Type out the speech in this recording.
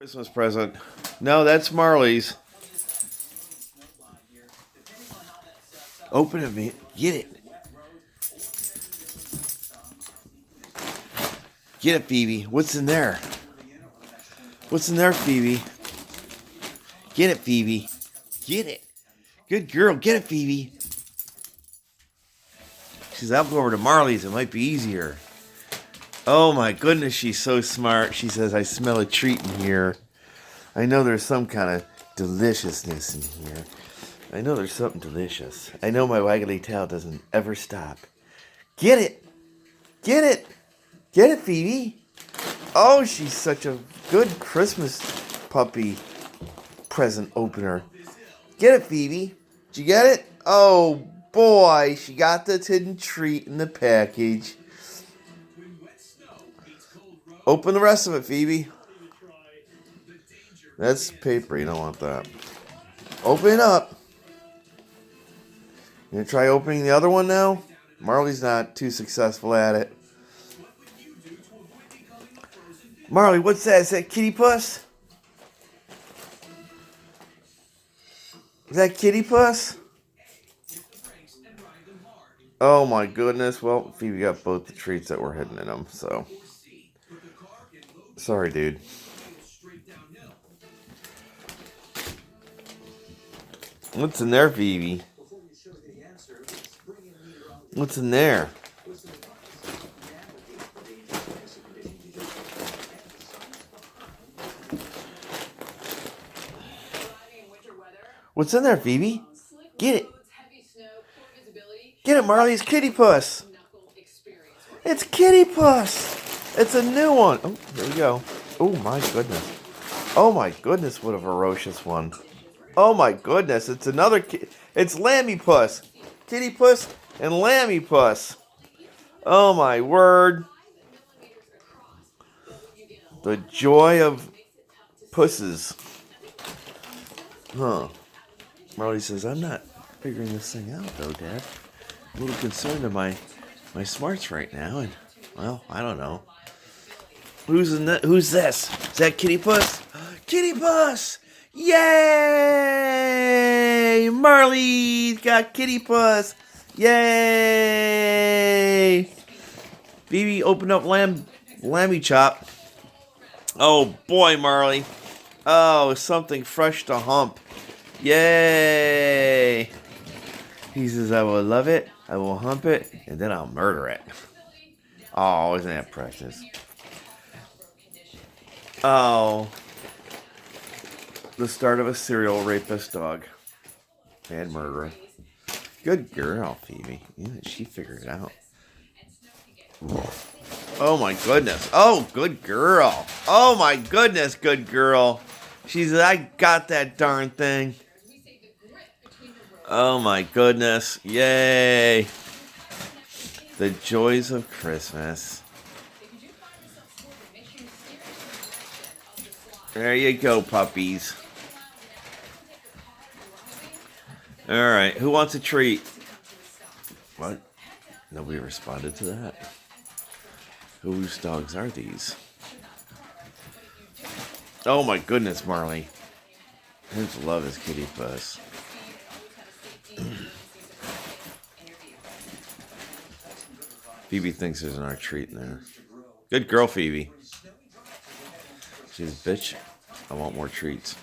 Christmas present. No, that's Marley's. Open it, man. Get it. Get it, Phoebe. What's in there? What's in there, Phoebe? Get it, Phoebe. Get it. Good girl. Get it, Phoebe. She says, I'll go over to Marley's. It might be easier. Oh, my goodness. She's so smart. She says, I smell a treat in here. I know there's some kind of deliciousness in here. I know there's something delicious. I know my waggly tail doesn't ever stop. Get it. Get it. Get it, Phoebe. Oh, she's such a good Christmas puppy present opener. Get it, Phoebe. Did you get it? Oh, boy. She got this hidden treat in the package. Open the rest of it, Phoebe. That's paper. You don't want that. Open it up. You gonna try opening the other one now? Marley's not too successful at it. Marley, what's that? Is that kitty puss? Is that kitty puss? Oh my goodness. Well, Phoebe got both the treats that were hidden in them, so. Sorry, dude. What's in there, Phoebe? What's in there? What's in there, Phoebe? Get it. Get it, Marley. It's Kitty Puss. It's Kitty Puss. It's a new one. Oh, here we go. Oh, my goodness. Oh, my goodness. What a ferocious one. Oh, my goodness. It's another. It's Lammy Puss. Kitty Puss and Lammy Puss. Oh, my word. The joy of pusses. Huh. Marley says, I'm not figuring this thing out, though, Dad. I'm a little concerned of my smarts right now, and, well, I don't know. Who's this? Is that Kitty Puss? Kitty Puss! Yay! Marley got Kitty Puss! Yay! Phoebe opened up Lammy Chop. Oh, boy, Marley. Oh, something fresh to hump. Yay! He says, I will love it, I will hump it, and then I'll murder it. Oh, isn't that precious? Oh. The start of a serial rapist dog. And murderer. Good girl, Phoebe. Yeah, she figured it out. Oh my goodness. Oh, good girl. Oh my goodness, good girl. She said, I got that darn thing. Oh my goodness. Yay. The joys of Christmas. There you go, puppies. Alright, who wants a treat? What? Nobody responded to that. Whose dogs are these? Oh my goodness, Marley. His love is Kitty Puss. Phoebe thinks there's another treat in there. Good girl, Phoebe. She's a bitch. I want more treats.